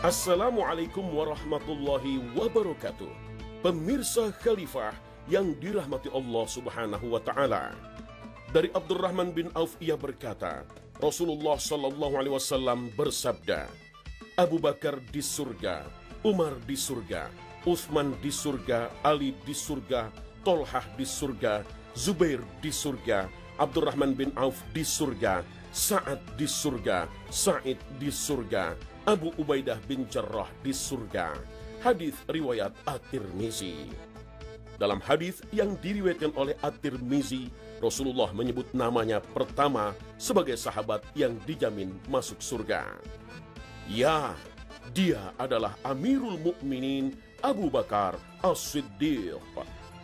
Assalamualaikum warahmatullahi wabarakatuh. Pemirsa Khalifah yang dirahmati Allah Subhanahu wa Ta'ala. Dari Abdurrahman bin Auf ia berkata, Rasulullah Sallallahu Alaihi Wasallam bersabda, Abu Bakar di surga, Umar di surga, Utsman di surga, Ali di surga, Tolhah di surga, Zubair di surga, Abdurrahman bin Auf di surga, Sa'ad di surga, Sa'id di surga, Abu Ubaidah bin Jarrah di surga. Hadis riwayat At-Tirmizi. Dalam hadis yang diriwayatkan oleh At-Tirmizi, Rasulullah menyebut namanya pertama sebagai sahabat yang dijamin masuk surga. Ya, dia adalah Amirul Mukminin Abu Bakar As-Siddiq.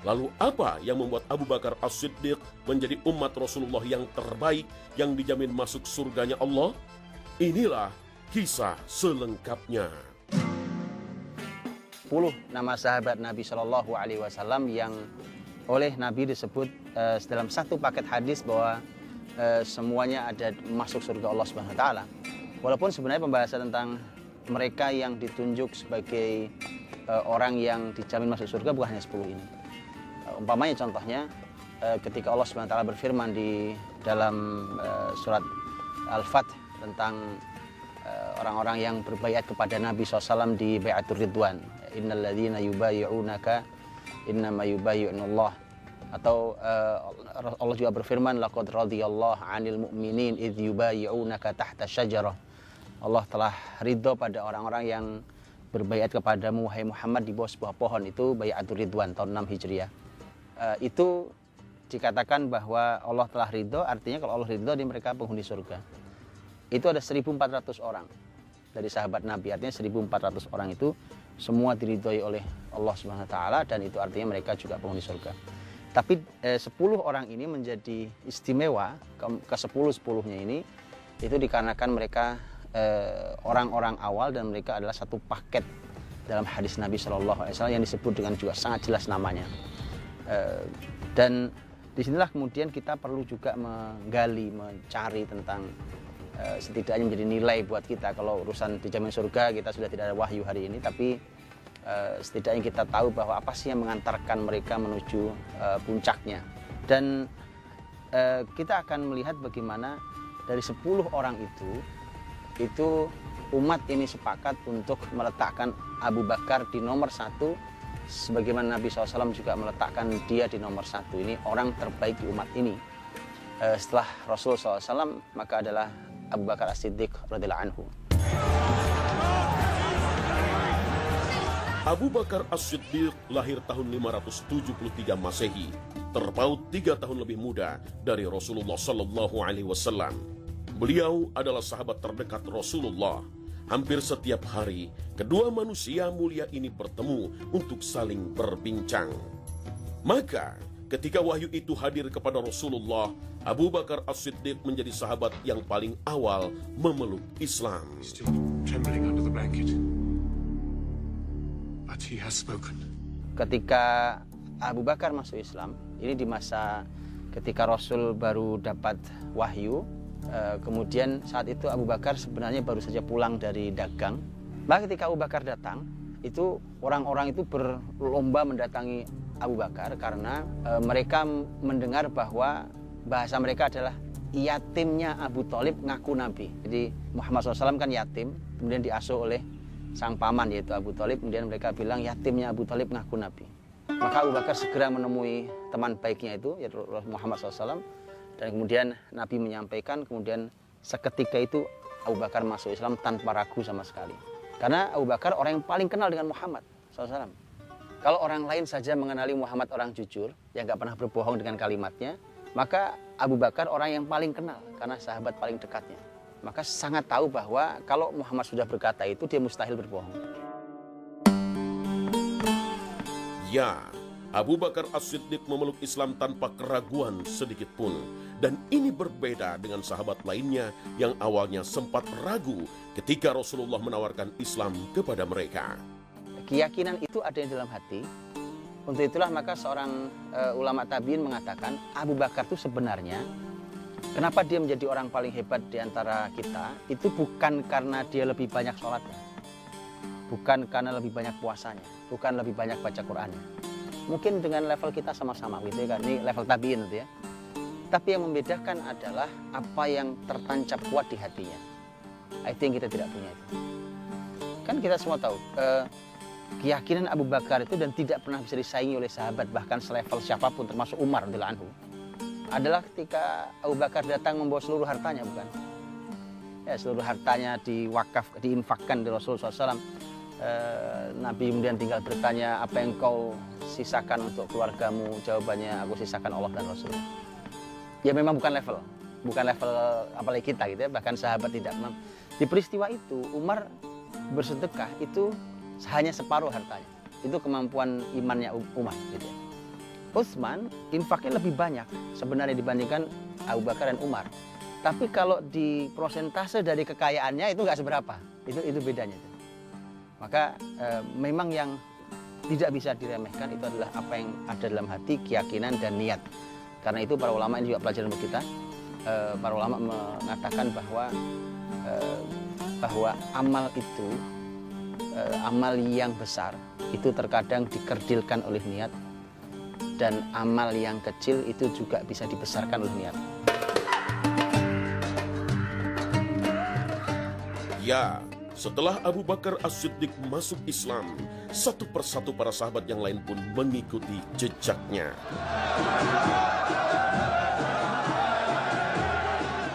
Lalu apa yang membuat Abu Bakar As-Siddiq menjadi umat Rasulullah yang terbaik yang dijamin masuk surganya Allah? Inilah kisah selengkapnya. 10 nama sahabat Nabi Shallallahu Alaihi Wasallam yang oleh Nabi disebut dalam satu paket hadis bahwa semuanya ada masuk surga Allah Subhanahu Wa Taala. Walaupun sebenarnya pembahasan tentang mereka yang ditunjuk sebagai orang yang dijamin masuk surga bukan hanya 10 ini. Umpamanya contohnya ketika Allah Subhanahu Wa Taala berfirman di dalam surat Al-Fath tentang orang-orang yang berbaiat kepada Nabi SAW di Bai'atur Ridwan. Innal ladzina yubayyi'unaka innama yubayyi'unallah. Atau Allah juga berfirman, laqad radiyallahu 'anil mu'minin idz yubayyi'unaka tahta syajarah. Allah telah ridho pada orang-orang yang berbaiat kepadamu wahai Muhammad di bawah sebuah pohon. Itu Bai'atur Ridwan tahun 6 Hijriah. Itu dikatakan bahwa Allah telah ridho, artinya kalau Allah ridho di mereka penghuni surga. Itu ada 1.400 orang dari sahabat Nabi, artinya 1.400 orang itu semua diridhoi oleh Allah Subhanahu Wa Taala, dan itu artinya mereka juga penghuni surga. Tapi 10 orang ini menjadi istimewa, ke 10-10-nya ini itu dikarenakan mereka orang-orang awal dan mereka adalah satu paket dalam hadis Nabi Shallallahu Alaihi Wasallam yang disebut dengan juga sangat jelas namanya. Dan disinilah kemudian kita perlu juga menggali, mencari tentang setidaknya menjadi nilai buat kita. Kalau urusan dijamin surga kita sudah tidak ada wahyu hari ini, tapi setidaknya kita tahu bahwa apa sih yang mengantarkan mereka menuju puncaknya. Dan kita akan melihat bagaimana dari 10 orang itu umat ini sepakat untuk meletakkan Abu Bakar di nomor 1, sebagaimana Nabi SAW juga meletakkan dia di nomor 1. Ini orang terbaik di umat ini. Setelah Rasul SAW maka adalah Abu Bakar As-Siddiq radhiyallahu anhu. Abu Bakar As-Siddiq lahir tahun 573 Masehi, terpaut 3 tahun lebih muda dari Rasulullah Sallallahu Alaihi Wasallam. Beliau adalah sahabat terdekat Rasulullah. Hampir setiap hari, kedua manusia mulia ini bertemu untuk saling berbincang. Maka, ketika wahyu itu hadir kepada Rasulullah, Abu Bakar As-Siddiq menjadi sahabat yang paling awal memeluk Islam. Ketika Abu Bakar masuk Islam, ini di masa ketika Rasul baru dapat wahyu, kemudian saat itu Abu Bakar sebenarnya baru saja pulang dari dagang. Maka ketika Abu Bakar datang, itu orang-orang itu berlomba mendatangi Abu Bakar karena mereka mendengar bahwa bahasa mereka adalah yatimnya Abu Thalib ngaku Nabi. Jadi Muhammad SAW kan yatim, kemudian diasuh oleh sang paman yaitu Abu Thalib. Kemudian mereka bilang yatimnya Abu Thalib ngaku Nabi. Maka Abu Bakar segera menemui teman baiknya itu yaitu Muhammad SAW. Dan kemudian Nabi menyampaikan, kemudian seketika itu Abu Bakar masuk Islam tanpa ragu sama sekali. Karena Abu Bakar orang yang paling kenal dengan Muhammad SAW. Kalau orang lain saja mengenali Muhammad orang jujur, yang gak pernah berbohong dengan kalimatnya, maka Abu Bakar orang yang paling kenal karena sahabat paling dekatnya. Maka sangat tahu bahwa kalau Muhammad sudah berkata itu, dia mustahil berbohong. Ya, Abu Bakar As-Siddiq memeluk Islam tanpa keraguan sedikit pun. Dan ini berbeda dengan sahabat lainnya yang awalnya sempat ragu ketika Rasulullah menawarkan Islam kepada mereka. Keyakinan itu ada di dalam hati. Untuk itulah maka seorang ulama tabi'in mengatakan Abu Bakar itu sebenarnya kenapa dia menjadi orang paling hebat di antara kita, itu bukan karena dia lebih banyak sholatnya. bukan karena lebih banyak puasanya, bukan lebih banyak baca Qur'annya. Mungkin dengan level kita sama-sama gitu ya kan, ini level tabiin gitu ya. Tapi yang membedakan adalah apa yang tertancap kuat di hatinya. I think kita tidak punya itu. Kan kita semua tahu keyakinan Abu Bakar itu, dan tidak pernah bisa disaingi oleh sahabat bahkan selevel siapapun termasuk Umar radhiyallahu anhu, adalah ketika Abu Bakar datang membawa seluruh hartanya, bukan? Ya, seluruh hartanya diinfakkan di Rasulullah SAW. Nabi kemudian tinggal bertanya, apa yang kau sisakan untuk keluargamu? Jawabannya, aku sisakan Allah dan Rasul. Ya memang bukan level apalagi kita gitu ya, bahkan sahabat tidak. Di peristiwa itu Umar bersedekah itu hanya separuh hartanya. Itu kemampuan imannya Umar gitu ya. Utsman infaknya lebih banyak sebenarnya dibandingkan Abu Bakar dan Umar. Tapi kalau di prosentase dari kekayaannya itu nggak seberapa. Itu bedanya. Maka memang yang tidak bisa diremehkan itu adalah apa yang ada dalam hati, keyakinan dan niat. Karena itu para ulama, ini juga pelajaran untuk kita. Para ulama mengatakan bahwa amal itu, amal yang besar itu terkadang dikerdilkan oleh niat, dan amal yang kecil itu juga bisa dibesarkan oleh niat. Ya, setelah Abu Bakar As-Siddiq masuk Islam, satu persatu para sahabat yang lain pun mengikuti jejaknya.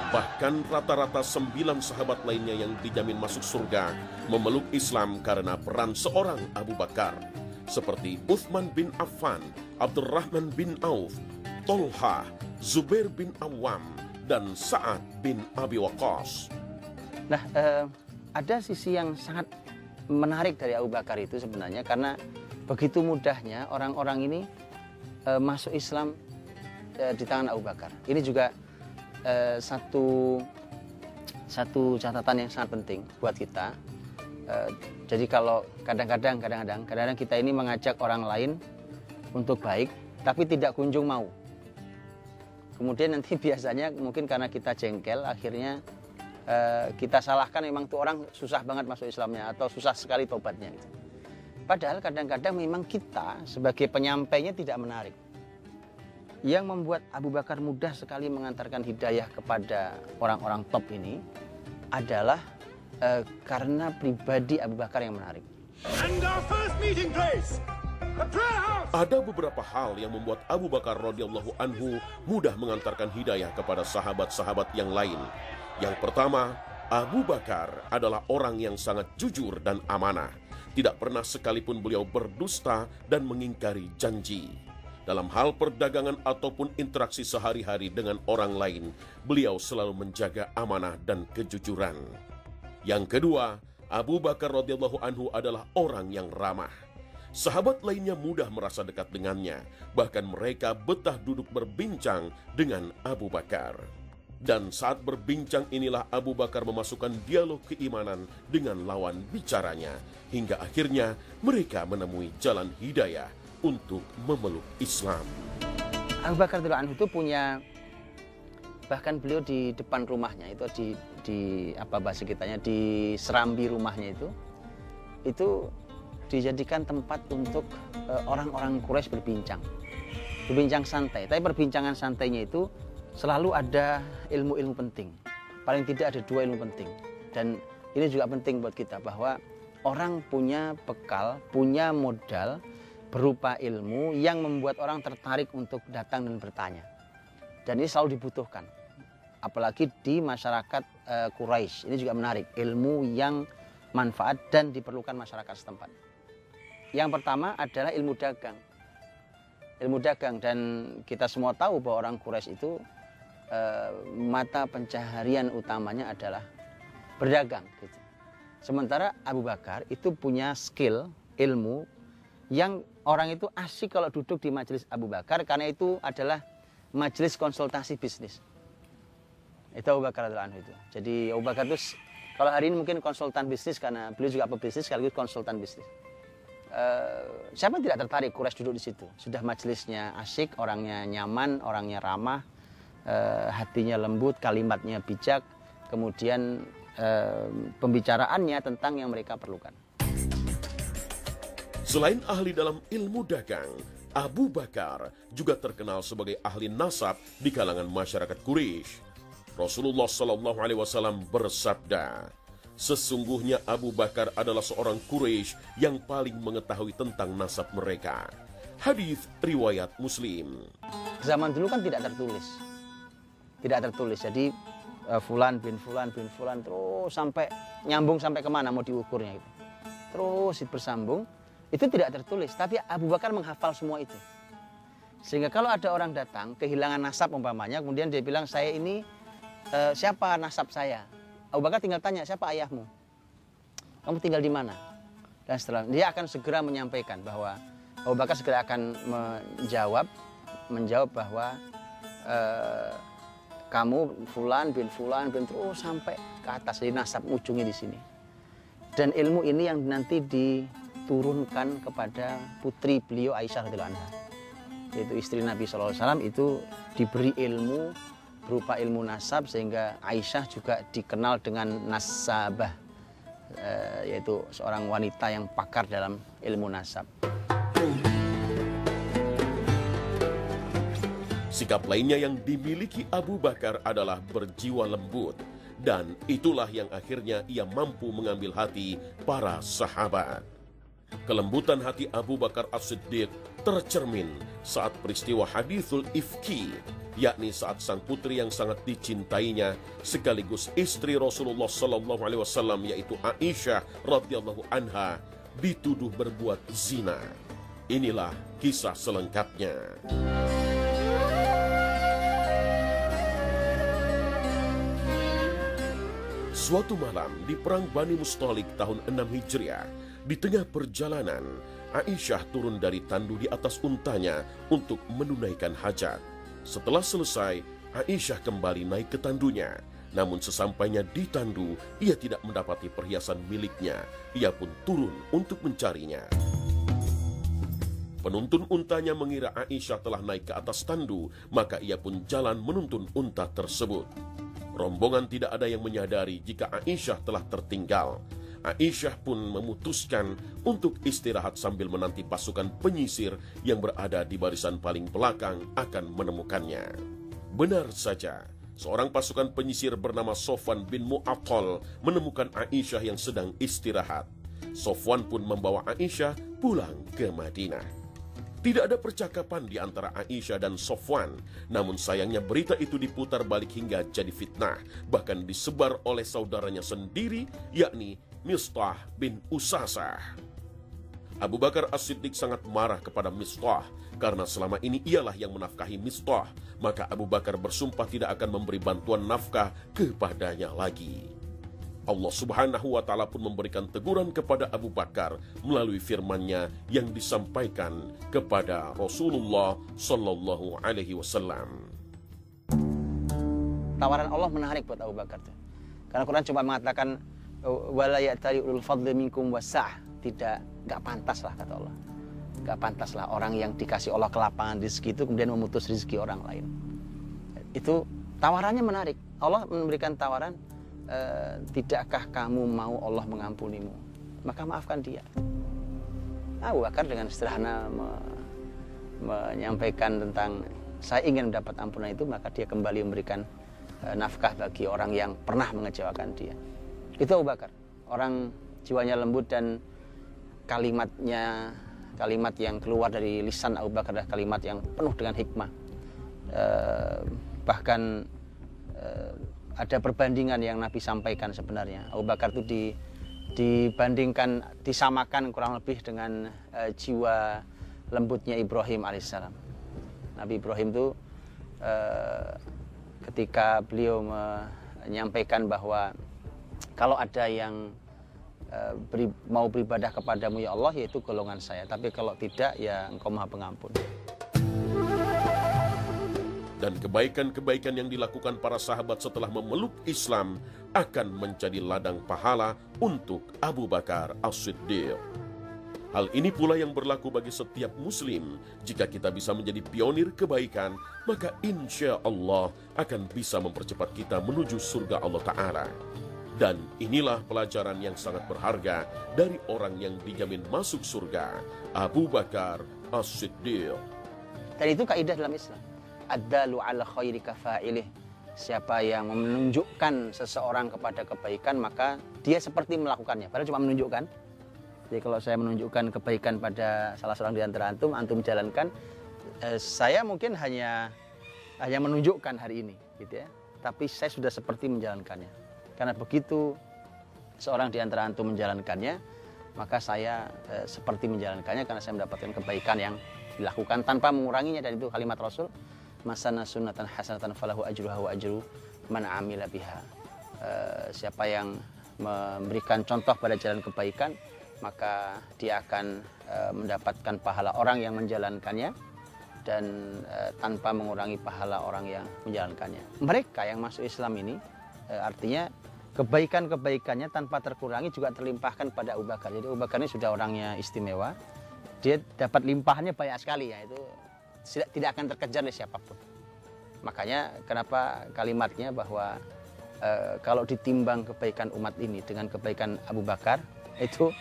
Bahkan rata-rata 9 sahabat lainnya yang dijamin masuk surga memeluk Islam karena peran seorang Abu Bakar, seperti Utsman bin Affan, Abdurrahman bin Auf, Tolha, Zubair bin Awam, dan Sa'ad bin Abi Waqqas. Nah, ada sisi yang sangat menarik dari Abu Bakar itu sebenarnya, karena begitu mudahnya orang-orang ini masuk Islam di tangan Abu Bakar. Ini juga satu catatan yang sangat penting buat kita. Jadi kalau kadang-kadang kita ini mengajak orang lain untuk baik, tapi tidak kunjung mau. Kemudian nanti biasanya mungkin karena kita jengkel, akhirnya kita salahkan memang tuh orang susah banget masuk Islamnya atau susah sekali tobatnya gitu. Padahal kadang-kadang memang kita sebagai penyampainya tidak menarik. Yang membuat Abu Bakar mudah sekali mengantarkan hidayah kepada orang-orang top ini adalah karena pribadi Abu Bakar yang menarik. And our first meeting place, the prayer house. Ada beberapa hal yang membuat Abu Bakar radhiyallahu anhu mudah mengantarkan hidayah kepada sahabat-sahabat yang lain. Yang pertama, Abu Bakar adalah orang yang sangat jujur dan amanah. Tidak pernah sekalipun beliau berdusta dan mengingkari janji. Dalam hal perdagangan ataupun interaksi sehari-hari dengan orang lain, beliau selalu menjaga amanah dan kejujuran. Yang kedua, Abu Bakar radhiyallahu anhu adalah orang yang ramah. Sahabat lainnya mudah merasa dekat dengannya, bahkan mereka betah duduk berbincang dengan Abu Bakar. Dan saat berbincang inilah Abu Bakar memasukkan dialog keimanan dengan lawan bicaranya, hingga akhirnya mereka menemui jalan hidayah untuk memeluk Islam. Abu Bakar radhiyallahu anhu itu punya, bahkan beliau di depan rumahnya itu di apa bahasa kitanya, di serambi rumahnya itu dijadikan tempat untuk orang-orang Quraisy berbincang santai. Tapi perbincangan santainya itu selalu ada ilmu-ilmu penting. Paling tidak ada 2 ilmu penting. Dan ini juga penting buat kita, bahwa orang punya bekal, punya modal berupa ilmu yang membuat orang tertarik untuk datang dan bertanya. Dan ini selalu dibutuhkan. Apalagi di masyarakat Quraisy. Ini juga menarik, ilmu yang manfaat dan diperlukan masyarakat setempat. Yang pertama adalah ilmu dagang. Ilmu dagang, dan kita semua tahu bahwa orang Quraisy itu mata pencaharian utamanya adalah berdagang gitu. Sementara Abu Bakar itu punya skill, ilmu yang orang itu asik kalau duduk di majelis Abu Bakar, karena itu adalah majelis konsultasi bisnis. Itu Abu Bakar radhiyallahu anhu itu. Jadi Abu Bakar itu kalau hari ini mungkin konsultan bisnis, karena beliau juga pebisnis sekaligus konsultan bisnis. Siapa tidak tertarik Quraisy duduk di situ? Sudah majelisnya asik, orangnya nyaman, orangnya ramah, hatinya lembut, kalimatnya bijak, kemudian pembicaraannya tentang yang mereka perlukan. Selain ahli dalam ilmu dagang, Abu Bakar juga terkenal sebagai ahli nasab di kalangan masyarakat Quraisy. Rasulullah Shallallahu Alaihi Wasallam bersabda, sesungguhnya Abu Bakar adalah seorang Quraisy yang paling mengetahui tentang nasab mereka. Hadis riwayat Muslim. Zaman dulu kan tidak tertulis. Jadi Fulan bin Fulan terus sampai nyambung sampai kemana mau diukurnya itu. Terus bersambung. Itu tidak tertulis, tapi Abu Bakar menghafal semua itu. Sehingga kalau ada orang datang, kehilangan nasab umpamanya, kemudian dia bilang, saya ini siapa nasab saya? Abu Bakar tinggal tanya, siapa ayahmu? Kamu tinggal di mana? Dan setelah dia akan segera menyampaikan bahwa Abu Bakar segera akan menjawab bahwa kamu Fulan bin terus sampai ke atas, jadi nasab ujungnya di sini. Dan ilmu ini yang nanti diturunkan kepada putri beliau Aisyah radhiyallahu anha, yaitu istri Nabi SAW, itu diberi ilmu berupa ilmu nasab, sehingga Aisyah juga dikenal dengan nasabah, yaitu seorang wanita yang pakar dalam ilmu nasab. Sikap lainnya yang dimiliki Abu Bakar adalah berjiwa lembut. Dan itulah yang akhirnya ia mampu mengambil hati para sahabat. Kelembutan hati Abu Bakar As-Siddiq tercermin saat peristiwa hadithul ifki, yakni saat sang putri yang sangat dicintainya sekaligus istri Rasulullah SAW, yaitu Aisyah radhiyallahu anha, dituduh berbuat zina. Inilah kisah selengkapnya. Suatu malam di perang Bani Mustalik tahun 6 Hijriah, di tengah perjalanan, Aisyah turun dari tandu di atas untanya untuk menunaikan hajat. Setelah selesai, Aisyah kembali naik ke tandunya. Namun sesampainya di tandu, ia tidak mendapati perhiasan miliknya. Ia pun turun untuk mencarinya. Penuntun untanya mengira Aisyah telah naik ke atas tandu, maka ia pun jalan menuntun unta tersebut. Rombongan tidak ada yang menyadari jika Aisyah telah tertinggal. Aisyah pun memutuskan untuk istirahat sambil menanti pasukan penyisir yang berada di barisan paling belakang akan menemukannya. Benar saja, seorang pasukan penyisir bernama Sofwan bin Mu'attal menemukan Aisyah yang sedang istirahat. Sofwan pun membawa Aisyah pulang ke Madinah. Tidak ada percakapan di antara Aisyah dan Sofwan, namun sayangnya berita itu diputar balik hingga jadi fitnah, bahkan disebar oleh saudaranya sendiri, yakni Mistah bin Usasah. Abu Bakar As-Siddiq sangat marah kepada Mistah, karena selama ini ialah yang menafkahi Mistah, maka Abu Bakar bersumpah tidak akan memberi bantuan nafkah kepadanya lagi. Allah Subhanahu wa Ta'ala pun memberikan teguran kepada Abu Bakar melalui firman-Nya yang disampaikan kepada Rasulullah Sallallahu Alaihi Wasallam. Tawaran Allah menarik buat Abu Bakar tuh. Karena Quran cuma mengatakan wala ya'tali ulul fadli minkum wasa'ah, nggak pantas lah kata Allah. Nggak pantas lah orang yang dikasih Allah kelapangan rezeki itu kemudian memutus rezeki orang lain. Itu tawarannya menarik. Allah memberikan tawaran, tidakkah kamu mau Allah mengampunimu? Maka maafkan dia. Abu Bakar dengan sederhana menyampaikan tentang saya ingin mendapat ampunan itu, maka dia kembali memberikan nafkah bagi orang yang pernah mengecewakan dia. Itu Abu Bakar, orang jiwanya lembut dan kalimat yang keluar dari lisan Abu Bakar adalah kalimat yang penuh dengan hikmah. Bahkan ada perbandingan yang Nabi sampaikan sebenarnya. Abu Bakar itu disamakan kurang lebih dengan jiwa lembutnya Ibrahim alaihissalam. Nabi Ibrahim itu ketika beliau menyampaikan bahwa kalau ada yang mau beribadah kepadamu ya Allah, yaitu golongan saya, tapi kalau tidak ya Engkau Maha Pengampun. Dan kebaikan-kebaikan yang dilakukan para sahabat setelah memeluk Islam akan menjadi ladang pahala untuk Abu Bakar As-Siddiq. Hal ini pula yang berlaku bagi setiap muslim. Jika kita bisa menjadi pionir kebaikan, maka insya Allah akan bisa mempercepat kita menuju surga Allah Ta'ala. Dan inilah pelajaran yang sangat berharga dari orang yang dijamin masuk surga, Abu Bakar As-Siddiq. Dan itu kaidah dalam Islam. Ad-dalu ala khairi kafa'ilih. Siapa yang menunjukkan seseorang kepada kebaikan, maka dia seperti melakukannya. Padahal cuma menunjukkan. Jadi kalau saya menunjukkan kebaikan pada salah seorang di antara antum jalankan, saya mungkin hanya menunjukkan hari ini, gitu ya. Tapi saya sudah seperti menjalankannya. Karena begitu seorang di antara antum menjalankannya, maka saya seperti menjalankannya karena saya mendapatkan kebaikan yang dilakukan tanpa menguranginya. Dan itu kalimat Rasul, masana sunnatan hasanatan falahu ajruha wa ajru man amila biha. Siapa yang memberikan contoh pada jalan kebaikan, maka dia akan mendapatkan pahala orang yang menjalankannya dan tanpa mengurangi pahala orang yang menjalankannya. Mereka yang masuk Islam ini artinya kebaikan-kebaikannya tanpa terkurangi juga terlimpahkan pada Abu Bakar. Jadi Abu Bakar ini sudah orangnya istimewa. Dia dapat limpahannya banyak sekali, ya, itu tidak akan terkejar oleh siapapun. Makanya kenapa kalimatnya bahwa kalau ditimbang kebaikan umat ini dengan kebaikan Abu Bakar, itu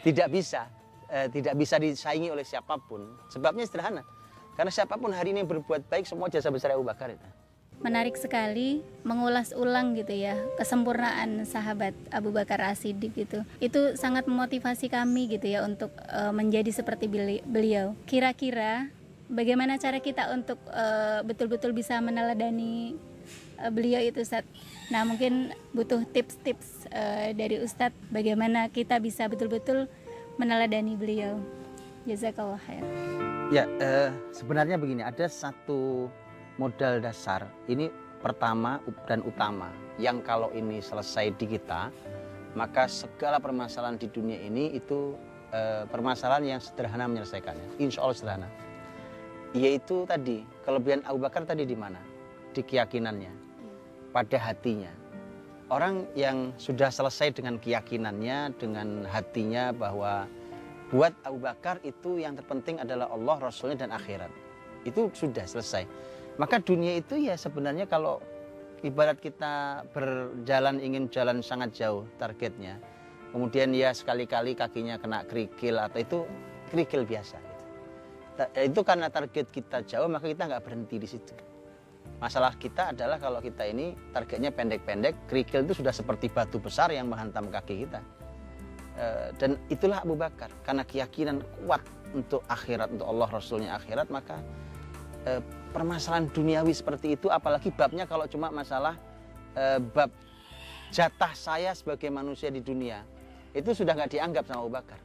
tidak bisa disaingi oleh siapapun. Sebabnya sederhana, karena siapapun hari ini berbuat baik, semua jasa besar Abu Bakar itu. Menarik sekali mengulas ulang gitu ya kesempurnaan sahabat Abu Bakar As-Siddiq gitu. Itu sangat memotivasi kami gitu ya untuk menjadi seperti beliau. Kira-kira bagaimana cara kita untuk betul-betul bisa meneladani beliau itu, Ustadz? Nah, mungkin butuh tips-tips dari Ustadz bagaimana kita bisa betul-betul meneladani beliau. Jazakallah khair. Ya, sebenarnya begini, ada satu modal dasar, ini pertama dan utama, yang kalau ini selesai di kita, maka segala permasalahan di dunia ini itu permasalahan yang sederhana menyelesaikannya. Insya Allah sederhana. Yaitu tadi, kelebihan Abu Bakar tadi di mana? Di keyakinannya, pada hatinya. Orang yang sudah selesai dengan keyakinannya, dengan hatinya, bahwa buat Abu Bakar itu yang terpenting adalah Allah, Rasulnya, dan akhirat. Itu sudah selesai. Maka dunia itu ya sebenarnya kalau ibarat kita berjalan, ingin jalan sangat jauh targetnya, kemudian ya sekali-kali kakinya kena kerikil, atau itu kerikil biasa gitu. Itu karena target kita jauh, maka kita nggak berhenti di situ. Masalah kita adalah kalau kita ini targetnya pendek-pendek, kerikil itu sudah seperti batu besar yang menghantam kaki kita. Dan itulah Abu Bakar, karena keyakinan kuat untuk akhirat, untuk Allah, Rasulnya, akhirat, maka permasalahan duniawi seperti itu, apalagi babnya kalau cuma masalah bab jatah saya sebagai manusia di dunia, itu sudah nggak dianggap sama Abu Bakar.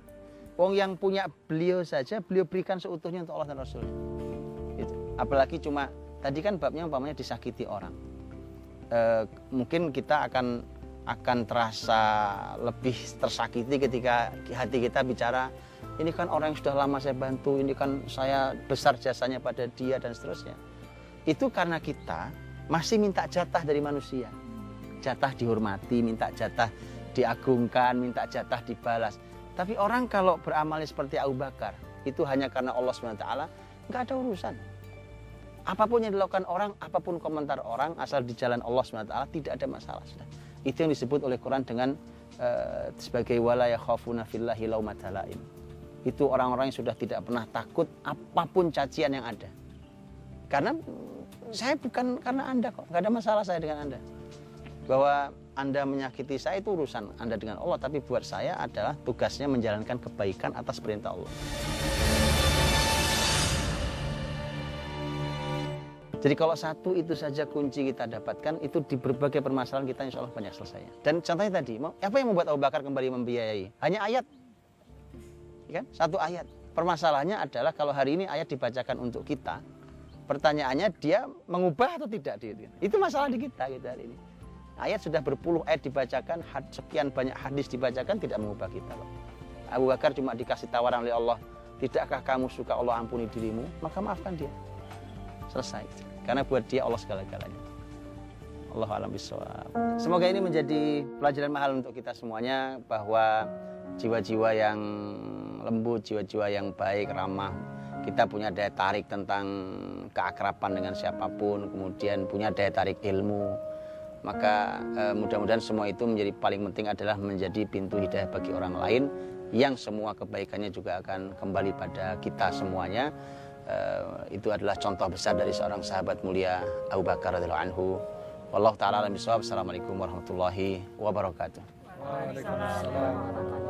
Wong yang punya beliau saja, beliau berikan seutuhnya untuk Allah dan Rasul. Itu. Apalagi cuma tadi kan babnya umpamanya disakiti orang. Mungkin kita akan terasa lebih tersakiti ketika hati kita bicara, ini kan orang yang sudah lama saya bantu, ini kan saya besar jasanya pada dia, dan seterusnya. Itu karena kita masih minta jatah dari manusia. Jatah dihormati, minta jatah diagungkan, minta jatah dibalas. Tapi orang kalau beramalnya seperti Abu Bakar, itu hanya karena Allah SWT, nggak ada urusan. Apapun yang dilakukan orang, apapun komentar orang, asal di jalan Allah SWT, tidak ada masalah. Itu yang disebut oleh Quran dengan sebagai wala yakhafuna fillahi laumata laim. Itu orang-orang yang sudah tidak pernah takut apapun cacian yang ada. Karena saya bukan karena Anda kok, nggak ada masalah saya dengan Anda. Bahwa Anda menyakiti saya itu urusan Anda dengan Allah, tapi buat saya adalah tugasnya menjalankan kebaikan atas perintah Allah. Jadi kalau satu itu saja kunci kita dapatkan, itu di berbagai permasalahan kita insya Allah banyak selesainya. Dan contohnya tadi, apa yang membuat Abu Bakar kembali membiayai? Hanya ayat. Kan? Satu ayat. Permasalahannya adalah kalau hari ini ayat dibacakan untuk kita, pertanyaannya dia mengubah atau tidak? Itu masalah di kita hari ini. Ayat sudah berpuluh ayat dibacakan, sekian banyak hadis dibacakan, tidak mengubah kita. Abu Bakar cuma dikasih tawaran oleh Allah, tidakkah kamu suka Allah ampuni dirimu? Maka maafkan dia. Selesai. Karena buat dia Allah segala-galanya. Allahu a'lam bishawab. Semoga ini menjadi pelajaran mahal untuk kita semuanya, bahwa jiwa-jiwa yang lembut, jiwa-jiwa yang baik, ramah, kita punya daya tarik tentang keakraban dengan siapapun, kemudian punya daya tarik ilmu, Maka mudah-mudahan semua itu menjadi paling penting adalah menjadi pintu hidayah bagi orang lain, yang semua kebaikannya juga akan kembali pada kita semuanya. Itu adalah contoh besar dari seorang sahabat mulia Abu Bakar radhiyallahu anhu. Wallahu taala alam bisawab. Assalamualaikum warahmatullahi wabarakatuh. Waalaikumsalam.